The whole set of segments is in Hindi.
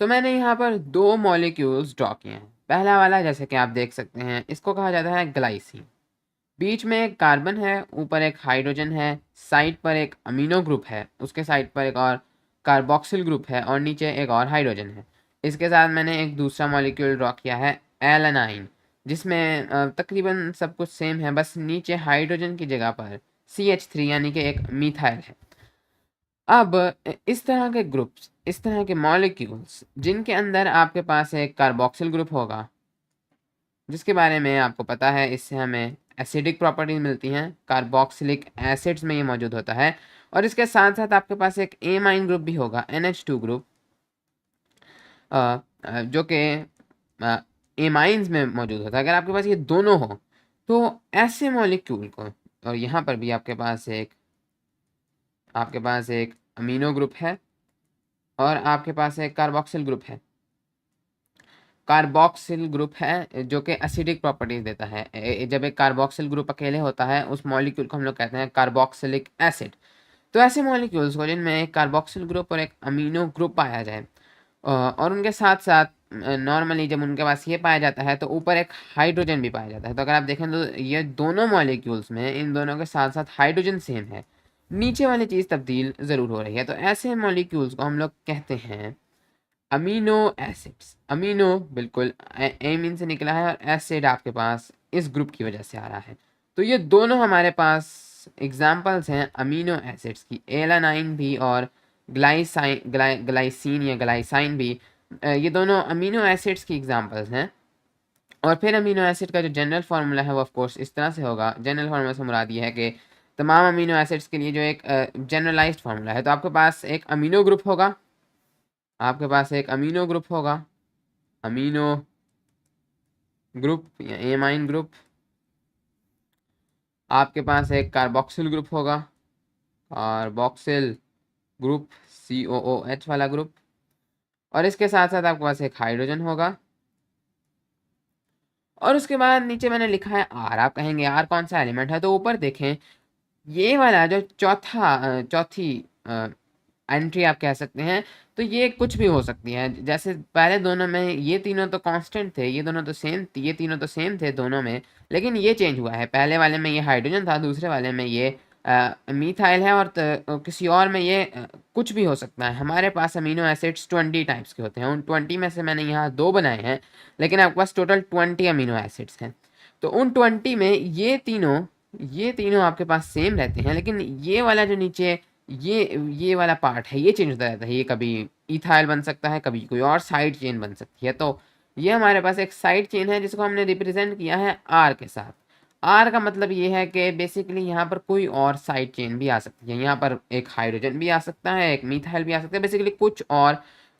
तो मैंने यहाँ पर दो मॉलिक्यूल्स ड्रॉ किए हैं। पहला वाला जैसे कि आप देख सकते हैं, इसको कहा जाता है ग्लाइसिन। बीच में एक कार्बन है, ऊपर एक हाइड्रोजन है, साइड पर एक अमीनो ग्रुप है, उसके साइड पर एक और कार्बोक्सिल ग्रुप है और नीचे एक और हाइड्रोजन है। इसके साथ मैंने एक दूसरा मॉलिक्यूल ड्रॉ किया है एलानाइन, जिसमें तकरीबन सब कुछ सेम है, बस नीचे हाइड्रोजन की जगह पर CH3 यानी कि एक मीथाइल है। अब इस तरह के ग्रुप्स, इस तरह के मॉलिक्यूल्स जिनके अंदर आपके पास एक कार्बोक्सिल ग्रुप होगा, जिसके बारे में आपको पता है, इससे हमें एसिडिक प्रॉपर्टीज मिलती हैं, कार्बोक्सिलिक एसिड्स में ये मौजूद होता है। और इसके साथ साथ आपके पास एक एमाइन ग्रुप भी होगा, NH2 ग्रुप, जो कि एमाइंस में मौजूद होता है। अगर आपके पास ये दोनों हो तो ऐसे मॉलिक्यूल को, और यहाँ पर भी आपके पास एक अमीनो ग्रुप है और आपके पास एक कार्बोक्सिल ग्रुप है। कार्बोक्सिल ग्रुप है जो कि एसिडिक प्रॉपर्टीज देता है। जब एक कार्बोक्सिल ग्रुप अकेले होता है, उस मॉलिक्यूल को हम लोग कहते हैं कार्बोक्सिलिक एसिड। तो ऐसे मॉलिक्यूल्स को जिनमें एक कार्बोक्सिल ग्रुप और एक अमीनो ग्रुप पाया जाए, और उनके साथ साथ नॉर्मली जब उनके पास ये पाया जाता है तो ऊपर एक हाइड्रोजन भी पाया जाता है। तो अगर आप देखें तो ये दोनों मॉलिक्यूल्स में इन दोनों के साथ साथ हाइड्रोजन सेम है, नीचे वाली चीज़ तब्दील ज़रूर हो रही है। तो ऐसे मॉलिक्यूल्स को हम लोग कहते हैं अमीनो एसिड्स। अमीनो बिल्कुल एमीन से निकला है और एसिड आपके पास इस ग्रुप की वजह से आ रहा है। तो ये दोनों हमारे पास एग्जाम्पल्स हैं अमीनो एसिड्स की, एलानाइन भी और ग्लाइसिन या ग्लाइसाइन भी। ये दोनों अमीनो एसिड्स की एग्जाम्पल्स हैं। और फिर अमीनो एसिड का जो जनरल फार्मूला है वो ऑफ कोर्स इस तरह से होगा। जनरल फार्मूला से मुराद ये है कि तमाम अमीनो एसिड्स के लिए जो एक जनरलाइज्ड फार्मूला है। तो आपके पास एक अमीनो ग्रुप होगा, आपके पास एक अमीनो ग्रुप होगा, अमीनो ग्रुप या एमाइन ग्रुप। आपके पास एक कार्बोक्सिल ग्रुप होगा, कार्बोक्सिल ग्रुप, COOH वाला ग्रुप। और इसके साथ साथ आपके पास एक हाइड्रोजन होगा। और उसके बाद नीचे मैंने लिखा है R। आप कहेंगे R कौन सा एलिमेंट है? तो ऊपर देखें, ये वाला जो चौथी एंट्री आप कह सकते हैं, तो ये कुछ भी हो सकती है। जैसे पहले दोनों में ये तीनों तो कांस्टेंट थे, ये दोनों तो सेम, ये तीनों तो सेम थे दोनों में, लेकिन ये चेंज हुआ है। पहले वाले में ये हाइड्रोजन था, दूसरे वाले में ये मीथाइल है, और किसी और में ये कुछ भी हो सकता है। हमारे पास अमीनो एसिड्स 20 टाइप्स के होते हैं, उन 20 में से मैंने यहाँ 2 बनाए हैं, लेकिन आपके पास टोटल 20 अमीनो एसिड्स हैं। तो उन 20 में ये तीनों आपके पास सेम रहते हैं, लेकिन ये वाला जो नीचे ये वाला पार्ट है, ये चेंज होता रहता है। ये कभी इथाइल बन सकता है, कभी कोई और साइड चेन बन सकती है। तो ये हमारे पास एक साइड चेन है जिसको हमने रिप्रेजेंट किया है R के साथ। R का मतलब ये है कि बेसिकली यहाँ पर कोई और साइड चेन भी आ सकती है। यहाँ पर एक हाइड्रोजन भी आ सकता है, एक मीथाइल भी आ सकता है। बेसिकली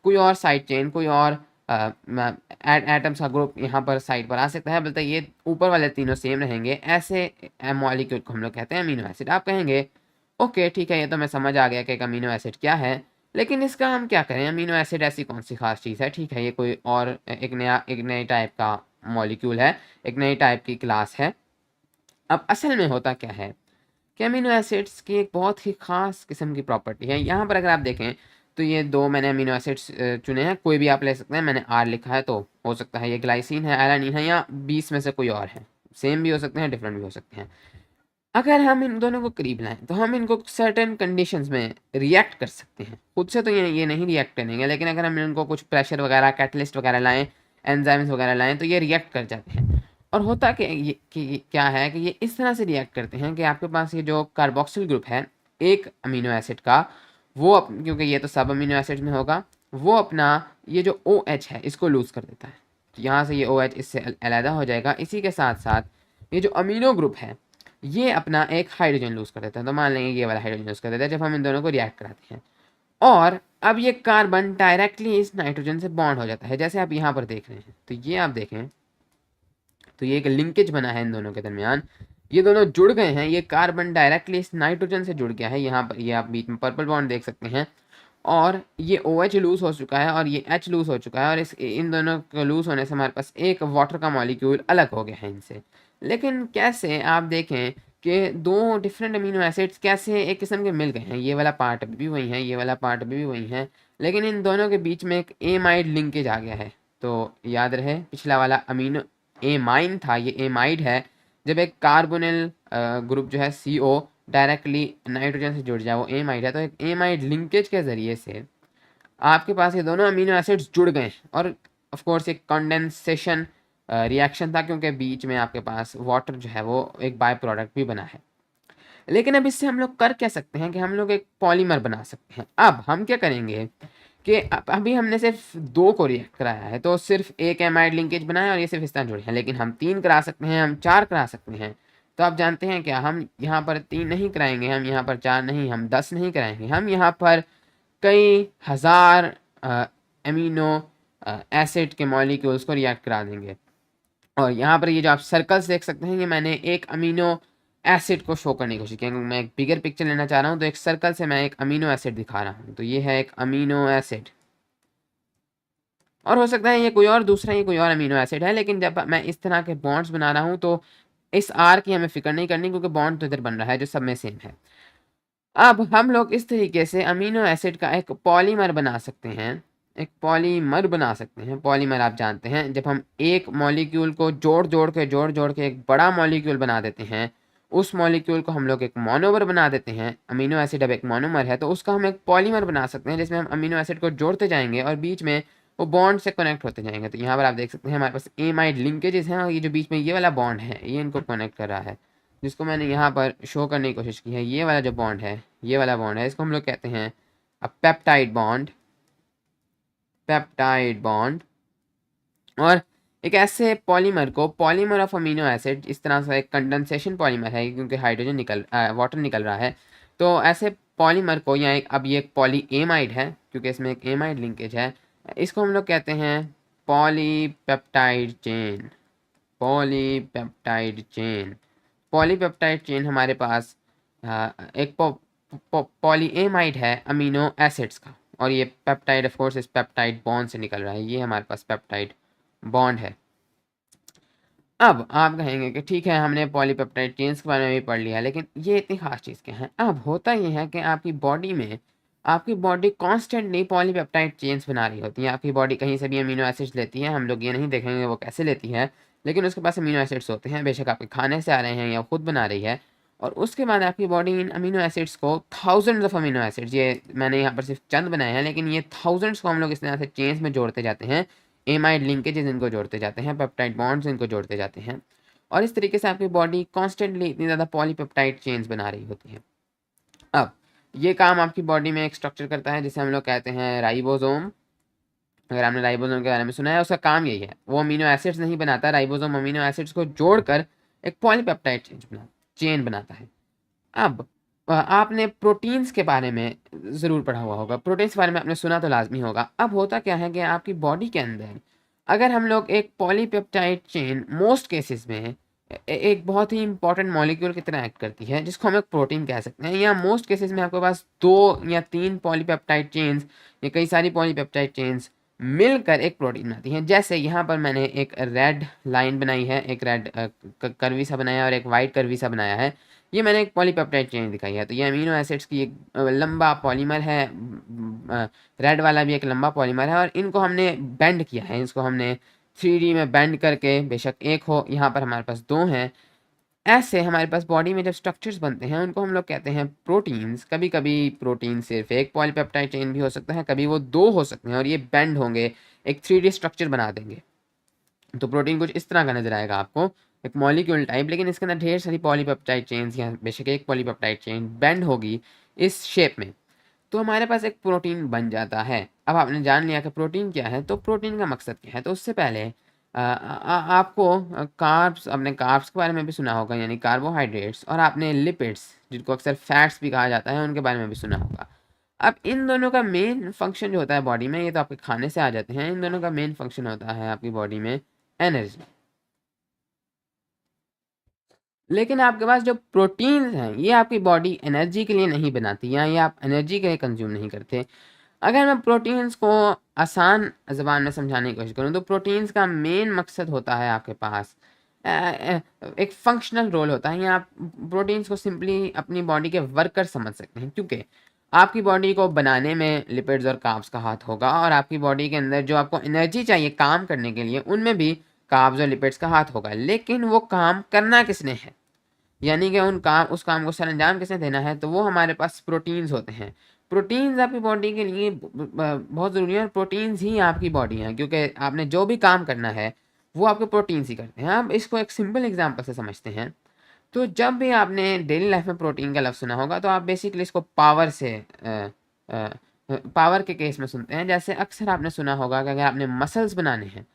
कोई और साइड चेन, कोई और एटम्स का ग्रुप यहाँ पर साइड पर आ सकता है। बोलते ये ऊपर वाले तीनों सेम रहेंगे। ऐसे मॉलिक्यूल को हम लोग कहते हैं अमीनो एसिड। आप कहेंगे ओके ठीक है, ये तो मैं समझ आ गया कि एक अमीनो एसिड क्या है, लेकिन इसका हम क्या करें? अमीनो एसिड ऐसी कौन सी खास चीज़ है? ठीक है, ये कोई और एक नए टाइप का मॉलिक्यूल है, एक नई टाइप की क्लास है। अब असल में होता क्या है कि अमीनो एसिड्स की एक बहुत ही ख़ास किस्म की प्रॉपर्टी है। यहाँ पर अगर आप देखें तो ये 2 मैंने अमीनो एसिड्स चुने हैं, कोई भी आप ले सकते हैं। मैंने R लिखा है, तो हो सकता है ये ग्लाइसिन है, एलानिन है, या 20 में से कोई और है। सेम भी हो सकते हैं, डिफरेंट भी हो सकते हैं। अगर हम इन दोनों को करीब लाएं तो हम इनको सर्टेन कंडीशंस में रिएक्ट कर सकते हैं। खुद से तो ये नहीं रिएक्ट करेंगे, लेकिन अगर हम इनको कुछ प्रेशर वगैरह, कैटलिस्ट वगैरह लाएं, एंजाइम्स वगैरह लाएं, तो ये रिएक्ट कर जाते हैं। और होता क्या है कि ये इस तरह से रिएक्ट करते हैं कि आपके पास ये जो कार्बोक्सिल ग्रुप है एक अमीनो एसिड का, क्योंकि ये तो सब अमीनो एसिड में होगा, वो अपना ये जो OH है इसको लूज़ कर देता है। तो यहाँ से ये OH इससे अलहदा हो जाएगा। इसी के साथ साथ ये जो अमीनो ग्रुप है ये अपना एक हाइड्रोजन लूज़ कर देता है। तो मान लेंगे ये वाला हाइड्रोजन लूज़ कर देता है जब हम इन दोनों को रिएक्ट कराते हैं। और अब ये कार्बन डायरेक्टली इस नाइट्रोजन से बॉन्ड हो जाता है, जैसे आप यहाँ पर देख रहे हैं। तो ये आप देखें तो ये एक लिंकेज बना है इन दोनों के दरमियान, ये दोनों जुड़ गए हैं। ये कार्बन डायरेक्टली इस नाइट्रोजन से जुड़ गया है। यहाँ पर ये आप बीच में पर्पल बॉन्ड देख सकते हैं। और ये OH लूज़ हो चुका है और ये H लूज़ हो चुका है, और इन दोनों को लूज़ होने से हमारे पास एक वाटर का मॉलिक्यूल अलग हो गया है इनसे। लेकिन कैसे आप देखें कि 2 डिफरेंट अमीनो एसिड्स कैसे एक किस्म के मिल गए हैं। ये वाला पार्ट अभी भी वही है, ये वाला पार्ट अभी भी वही है, लेकिन इन दोनों के बीच में एक एमाइड लिंकेज आ गया है। तो याद रहे पिछला वाला अमीनो एमाइन था, ये एमाइड है। जब एक कार्बोनिल ग्रुप जो है CO डायरेक्टली नाइट्रोजन से जुड़ जाए वो एमाइड है। तो एक एमाइड लिंकेज के ज़रिए से आपके पास ये दोनों अमीनो एसिड्स जुड़ गए और ऑफ कोर्स एक कंडेंसेशन रिएक्शन था, क्योंकि बीच में आपके पास वाटर जो है वो एक बाय प्रोडक्ट भी बना है। लेकिन अब इससे हम लोग कर क्या सकते हैं कि हम लोग एक पॉलीमर बना सकते हैं। अब हम क्या करेंगे कि अभी हमने सिर्फ 2 को रिएक्ट कराया है, तो सिर्फ एक एमाइड लिंकेज बनाया और ये सिर्फ इस तरह जुड़े हैं। लेकिन हम 3 करा सकते हैं, हम 4 करा सकते हैं। तो आप जानते हैं क्या, हम यहाँ पर 3 नहीं कराएंगे, हम यहाँ पर 4 नहीं, हम 10 नहीं कराएंगे, हम यहाँ पर कई हज़ार एमिनो एसिड के मॉलिक्यूल्स को रिएक्ट करा देंगे। और यहाँ पर ये जो आप सर्कल्स देख सकते हैं, ये मैंने एक अमीनो एसिड को शो करने की कोशिश की, क्योंकि मैं एक बिगर पिक्चर लेना चाह रहा हूँ। तो एक सर्कल से मैं एक अमीनो एसिड दिखा रहा हूँ। तो ये है एक अमीनो एसिड, और हो सकता है ये कोई और दूसरा, ये कोई और अमीनो एसिड है। लेकिन जब मैं इस तरह के बॉन्ड्स बना रहा हूँ तो इस आर की हमें फिक्र नहीं करनी, क्योंकि बॉन्ड तो इधर बन रहा है जो सब में सेम है। अब हम लोग इस तरीके से अमीनो एसिड का एक पॉलीमर बना सकते हैं, एक पॉलीमर बना सकते हैं। पॉलीमर आप जानते हैं, जब हम एक मॉलिक्यूल को जोड़ के एक बड़ा मॉलिक्यूल बना देते हैं, उस मॉलिक्यूल को हम लोग एक मोनोमर बना देते हैं। अमीनो एसिड अब एक मोनोमर है, तो उसका हम एक पॉलीमर बना सकते हैं, जिसमें हम अमीनो एसिड को जोड़ते जाएंगे और बीच में वो बॉन्ड से कनेक्ट होते जाएंगे। तो यहाँ पर आप देख सकते हैं हमारे पास एमाइड लिंकेजेस हैं, और ये जो बीच में ये वाला बॉन्ड है ये इनको कनेक्ट कर रहा है, जिसको मैंने यहाँ पर शो करने की कोशिश की है। ये वाला जो बॉन्ड है, ये वाला बॉन्ड है, इसको हम लोग कहते हैं पेप्टाइड बॉन्ड, पेप्टाइड बॉन्ड। और एक ऐसे पॉलीमर को पॉलीमर ऑफ अमीनो एसिड, इस तरह से एक कंडेंसेशन पॉलीमर है, क्योंकि हाइड्रोजन वाटर निकल रहा है। तो ऐसे पॉलीमर को, या अब ये एक पॉली एमाइड है क्योंकि इसमें एक एमाइड लिंकेज है, इसको हम लोग कहते हैं polypeptide chain, polypeptide chain. Polypeptide chain हमारे पास एक पॉलीएमाइड है अमीनो एसिड्स का, और ये पेप्टाइड ऑफ कोर्स इस पेप्टाइड बॉन्ड से निकल रहा है। ये हमारे पास पेप्टाइड बॉन्ड है। अब आप कहेंगे कि ठीक है, हमने पॉलीपेप्टाइड चेन्स के बारे में भी पढ़ लिया, लेकिन ये इतनी खास चीज़ क्या है। अब होता ये है कि आपकी बॉडी में, आपकी बॉडी कॉन्स्टेंटली पॉलीपेप्टाइड चेन्स बना रही होती है। आपकी बॉडी कहीं से भी अमीनो एसिड्स लेती है, हम लोग ये नहीं देखेंगे वो कैसे लेती है, लेकिन उसके पास अमीनो एसिड्स होते हैं, बेशक आपके खाने से आ रहे हैं या खुद बना रही है। और उसके बाद आपकी बॉडी इन अमीनो एसिड्स को, थाउजेंड्स ऑफ अमीनो एसिड्स, ये मैंने यहाँ पर सिर्फ चंद बनाए हैं, लेकिन ये थाउजेंड्स को हम लोग इस तरह से चेन्स में जोड़ते जाते हैं। एमाइड लिंकेजेस इनको जोड़ते जाते हैं, पेप्टाइड बॉन्ड्स इनको जोड़ते जाते हैं, और इस तरीके से आपकी बॉडी कॉन्स्टेंटली इतनी ज़्यादा पॉलीपेप्टाइड चेन्स बना रही होती है। अब ये काम आपकी बॉडी में एक स्ट्रक्चर करता है जिसे हम लोग कहते हैं राइबोसोम। अगर आपने राइबोसोम के बारे में सुना है, उसका काम यही है, वो अमीनो एसिड्स नहीं बनाता, राइबोसोम अमीनो एसिड्स को जोड़कर एक पॉलीपेप्टाइड चेन बनाता है। अब आपने प्रोटीन्स के बारे में ज़रूर पढ़ा हुआ होगा, प्रोटीन्स के बारे में आपने सुना तो लाजमी होगा। अब होता क्या है कि आपकी बॉडी के अंदर अगर हम लोग एक पॉलीपेप्टाइड चेन मोस्ट केसेस में एक बहुत ही इंपॉर्टेंट मॉलिक्यूल की तरह एक्ट करती है, जिसको हम एक प्रोटीन कह सकते हैं, या मोस्ट केसेस में आपके पास 2 या 3 पॉलीपेप्टाइड चेन्स या कई सारी पॉलीपेप्टाइड चेन्स मिलकर एक प्रोटीन बनाती हैं। जैसे यहाँ पर मैंने एक रेड लाइन बनाई है, एक रेड कर्वी सा बनाया है और एक वाइट कर्वी सा बनाया है। ये मैंने एक पॉलीपेप्टाइड चेन दिखाई है। तो ये अमीनो एसिड्स की एक लंबा पॉलीमर है, रेड वाला भी एक लंबा पॉलीमर है, और इनको हमने बेंड किया है, इसको हमने 3D में बेंड करके, बेशक एक हो, यहाँ पर हमारे पास 2 हैं। ऐसे हमारे पास बॉडी में जब स्ट्रक्चर्स बनते हैं उनको हम लोग कहते हैं प्रोटीन्स। कभी कभी प्रोटीन सिर्फ एक पॉलीपेप्टाइड चेन भी हो सकता है, कभी वो 2 हो सकते हैं, और ये बेंड होंगे, एक 3D स्ट्रक्चर बना देंगे। तो प्रोटीन कुछ इस तरह का नजर आएगा आपको, एक मॉलिक्यूल टाइप, लेकिन इसके अंदर ढेर सारी पॉलीपेप्टाइड चेन्स, या बेशक एक पॉलीपेप्टाइड चेन बेंड होगी इस शेप में, तो हमारे पास एक प्रोटीन बन जाता है। अब आपने जान लिया कि प्रोटीन क्या है, तो प्रोटीन का मकसद क्या है। तो उससे पहले आपको कार्ब्स, आपने कार्ब्स के बारे में भी सुना होगा, यानी कार्बोहाइड्रेट्स, और आपने लिपिड्स, जिनको अक्सर फैट्स भी कहा जाता है, उनके बारे में भी सुना होगा। अब इन दोनों का मेन फंक्शन जो होता है बॉडी में, ये तो आपके खाने से आ जाते हैं, इन दोनों का मेन फंक्शन होता है आपकी बॉडी में एनर्जी। लेकिन आपके पास जो प्रोटीन्स हैं, ये आपकी बॉडी एनर्जी के लिए नहीं बनाती, या ये आप एनर्जी के लिए कंज्यूम नहीं करते। अगर मैं प्रोटीन्स को आसान ज़बान में समझाने की कोशिश करूँ, तो प्रोटीन्स का मेन मकसद होता है आपके पास एक फंक्शनल रोल होता है, या आप प्रोटीन्स को सिंपली अपनी बॉडी के वर्कर समझ सकते हैं, क्योंकि आपकी बॉडी को बनाने में लिपिड्स और कार्ब्स का हाथ होगा, और आपकी बॉडी के अंदर जो आपको एनर्जी चाहिए काम करने के लिए उनमें भी कार्ब्स और लिपिड्स का हाथ होगा। लेकिन वो काम करना किसने है, यानी कि उस काम को सरंजाम किसने देना है, तो वो हमारे पास प्रोटीन्स होते हैं। प्रोटीन्स आपकी बॉडी के लिए बहुत ज़रूरी है, और प्रोटीन्स ही आपकी बॉडी हैं, क्योंकि आपने जो भी काम करना है वो आपके प्रोटीन्स ही करते हैं। अब इसको एक सिंपल एग्जांपल से समझते हैं। तो जब भी आपने डेली लाइफ में प्रोटीन का लफ्ज़ सुना होगा तो आप बेसिकली इसको पावर के केस में सुनते हैं। जैसे अक्सर आपने सुना होगा कि अगर आपने मसल्स बनाने हैं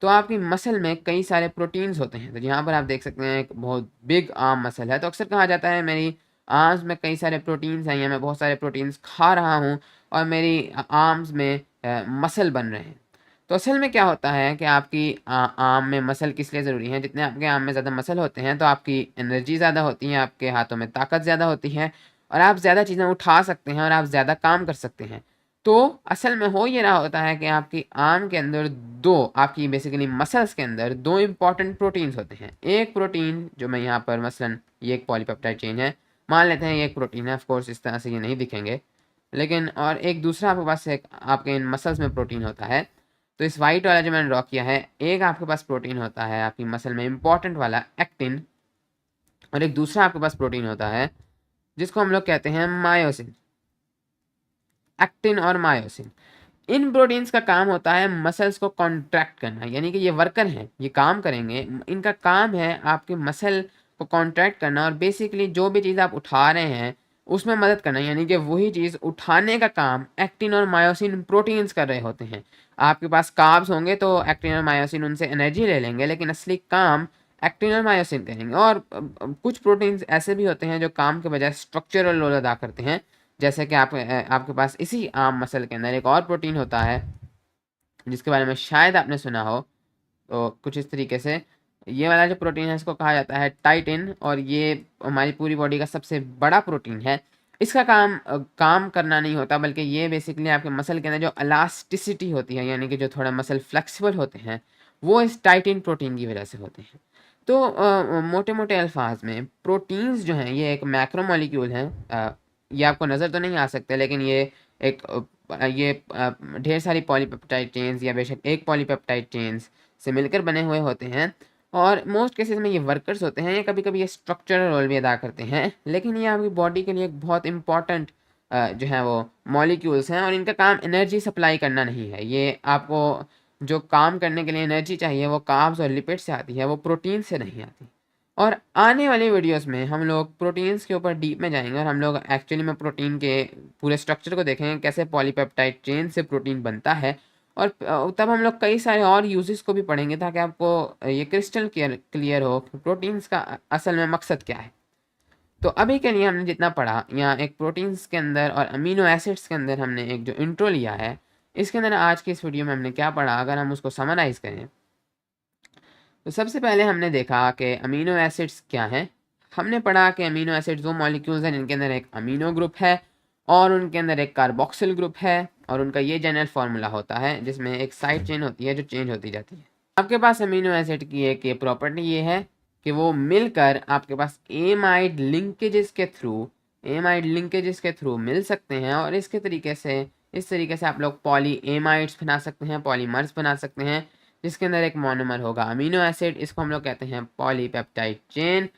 तो आपकी मसल में कई सारे प्रोटीन्स होते हैं। तो यहाँ पर आप देख सकते हैं एक बहुत बिग आर्म मसल है, तो अक्सर कहा जाता है मेरी आर्म्स में कई सारे प्रोटीन्स हैं, या मैं बहुत सारे प्रोटीन्स खा रहा हूँ और मेरी आर्म्स में मसल बन रहे हैं। तो असल में क्या होता है कि आपकी आर्म में मसल किस लिए ज़रूरी है, जितने आपके आर्म में ज़्यादा मसल होते हैं तो आपकी एनर्जी ज़्यादा होती है, आपके हाथों में ताकत ज़्यादा होती है, और आप ज़्यादा चीज़ें उठा सकते हैं और आप ज़्यादा काम कर सकते हैं। तो असल में हो ये रहा होता है कि आपकी आर्म के अंदर आपकी बेसिकली मसल्स के अंदर दो इंपॉर्टेंट प्रोटीन्स होते हैं। एक प्रोटीन जो मैं यहाँ पर मसलन ये एक पॉलीपेप्टाइड चेन है, मान लेते हैं ये एक प्रोटीन है, ऑफ कोर्स इस तरह से ये नहीं दिखेंगे, लेकिन और एक दूसरा आपके पास एक आपके इन मसल्स में प्रोटीन होता है। तो इस वाइट वाला जो मैंने ड्रॉ किया है, एक आपके पास प्रोटीन होता है आपकी मसल में इंपॉर्टेंट वाला एक्टिन, और एक दूसरा आपके पास प्रोटीन होता है जिसको हम लोग कहते हैं मायोसिन। एक्टिन और मायोसिन, इन प्रोटीन्स का काम होता है मसल्स को कॉन्ट्रैक्ट करना, यानी कि ये वर्कर हैं, ये काम करेंगे, इनका काम है आपके मसल को कॉन्ट्रैक्ट करना, और बेसिकली जो भी चीज़ आप उठा रहे हैं उसमें मदद करना, यानी कि वही चीज़ उठाने का काम एक्टिन और मायोसिन प्रोटीन्स कर रहे होते हैं। आपके पास कार्ब्स होंगे तो एक्टिन और मायोसिन उनसे एनर्जी ले लेंगे, लेकिन असली काम एक्टिन और मायोसिन करेंगे। और कुछ प्रोटीन्स ऐसे भी होते हैं जो काम के बजाय स्ट्रक्चरल रोल अदा करते हैं, जैसे कि आपके पास इसी आर्म मसल के अंदर एक और प्रोटीन होता है जिसके बारे में शायद आपने सुना हो। तो कुछ इस तरीके से ये वाला जो प्रोटीन है इसको कहा जाता है टाइटिन, और ये हमारी पूरी बॉडी का सबसे बड़ा प्रोटीन है। इसका काम करना नहीं होता, बल्कि ये बेसिकली आपके मसल के अंदर जो इलास्टिसिटी होती है, यानी कि जो थोड़ा मसल फ्लेक्सिबल होते हैं, वो इस टाइटिन प्रोटीन की वजह से होते हैं। तो मोटे मोटे अल्फाज में प्रोटीन्स जो हैं ये एक मैक्रोमोलिक्यूल हैं। ये आपको नज़र तो नहीं आ सकते, लेकिन ये ढेर सारी पॉलीपेप्टाइड चेन्स या बेशक एक पॉलीपेप्टाइड चेन्स से मिलकर बने हुए होते हैं, और मोस्ट केसेस में ये वर्कर्स होते हैं। ये कभी कभी ये स्ट्रक्चरल रोल भी अदा करते हैं, लेकिन ये आपकी बॉडी के लिए एक बहुत इंपॉर्टेंट जो है वो मॉलिक्यूल्स हैं, और इनका काम एनर्जी सप्लाई करना नहीं है। ये आपको जो काम करने के लिए एनर्जी चाहिए वो कार्ब्स और लिपिड से आती है, वो प्रोटीन से नहीं आती। और आने वाली वीडियोस में हम लोग प्रोटीन्स के ऊपर डीप में जाएंगे, और हम लोग एक्चुअली में प्रोटीन के पूरे स्ट्रक्चर को देखेंगे, कैसे पॉलीपेप्टाइड चेन से प्रोटीन बनता है, और तब हम लोग कई सारे और यूजेस को भी पढ़ेंगे, ताकि आपको ये क्रिस्टल क्लियर हो कि प्रोटीन्स का असल में मकसद क्या है। तो अभी के लिए हमने जितना पढ़ा, यहाँ एक प्रोटीन्स के अंदर और अमीनो एसिड्स के अंदर हमने एक जो इंट्रो लिया है, इसके अंदर आज की इस वीडियो में हमने क्या पढ़ा, अगर हम उसको समराइज़ करें तो सबसे पहले हमने देखा कि अमीनो एसिड्स क्या हैं। हमने पढ़ा कि अमीनो एसिड्स वो मॉलिक्यूल्स हैं जिनके अंदर एक अमीनो ग्रुप है और उनके अंदर एक कार्बोक्सिल ग्रुप है, और उनका ये जनरल फार्मूला होता है जिसमें एक साइड चेन होती है जो चेंज होती जाती है। आपके पास अमीनो एसिड की एक ये प्रॉपर्टी ये है कि वो मिलकर आपके पास एमाइड लिंकेजेस के थ्रू मिल सकते हैं, और इस तरीके से आप लोग पॉली एमाइड्स बना सकते हैं, पॉलीमर्स बना सकते हैं, जिसके अंदर एक मोनोमर होगा अमीनो एसिड। इसको हम लोग कहते हैं पॉलीपेप्टाइड चेन,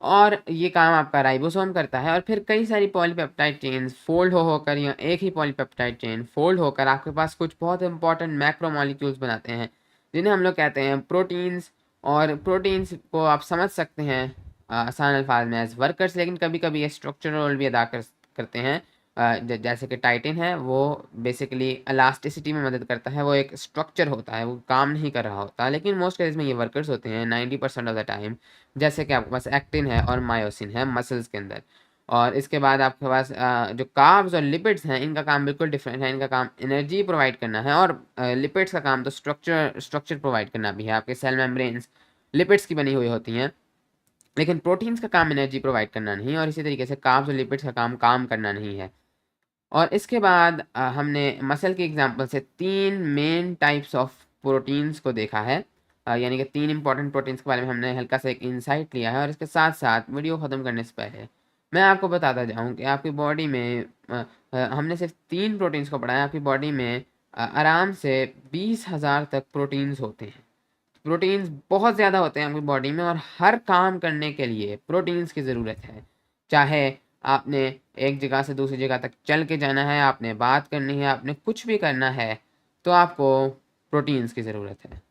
और ये काम आपका राइबोसोम करता है। और फिर कई सारी पॉलीपेप्टाइड चेन्स फोल्ड होकर, या एक ही पॉलीपेप्टाइड चेन फोल्ड होकर आपके पास कुछ बहुत इंपॉर्टेंट मैक्रोमोलिक्यूल्स बनाते हैं, जिन्हें हम लोग कहते हैं प्रोटीन्स। और प्रोटीन्स को आप समझ सकते हैं आसान अल्फाज में एज वर्कर्स, लेकिन कभी कभी ये स्ट्रक्चरल रोल भी अदा करते हैं। जैसे कि टाइटिन है, वो बेसिकली इलास्टिसिटी में मदद करता है, वो एक स्ट्रक्चर होता है, वो काम नहीं कर रहा होता, लेकिन मोस्ट केसेस में ये वर्कर्स होते हैं 90% ऑफ द टाइम। जैसे कि आपके पास एक्टिन है और मायोसिन है मसल्स के अंदर। और इसके बाद आपके पास जो कार्ब्स और लिपिड्स हैं, इनका काम बिल्कुल डिफरेंट है। इनका काम एनर्जी प्रोवाइड करना है, और लिपिड्स का काम तो स्ट्रक्चर प्रोवाइड करना भी है। आपके सेल मेम्ब्रेन्स लिपिड्स की बनी हुई होती हैं, लेकिन प्रोटीन्स का काम एनर्जी प्रोवाइड करना नहीं, और इसी तरीके से कार्ब्स और लिपिड्स का काम करना नहीं है। और इसके बाद हमने मसल के एग्जांपल से 3 मेन टाइप्स ऑफ प्रोटीन्स को देखा है, यानी कि 3 इंपॉर्टेंट प्रोटीन्स के बारे में हमने हल्का सा एक इंसाइट लिया है। और इसके साथ साथ वीडियो ख़त्म करने से पहले मैं आपको बताता जाऊँ कि आपकी बॉडी में हमने सिर्फ 3 प्रोटीन्स को पढ़ा है, आपकी बॉडी में आराम से 20,000 तक प्रोटीन्स होते हैं। प्रोटीन्स बहुत ज़्यादा होते हैं आपकी बॉडी में और हर काम करने के लिए प्रोटीन्स की ज़रूरत है। चाहे आपने एक जगह से दूसरी जगह तक चल के जाना है, आपने बात करनी है, आपने कुछ भी करना है, तो आपको प्रोटीन्स की ज़रूरत है।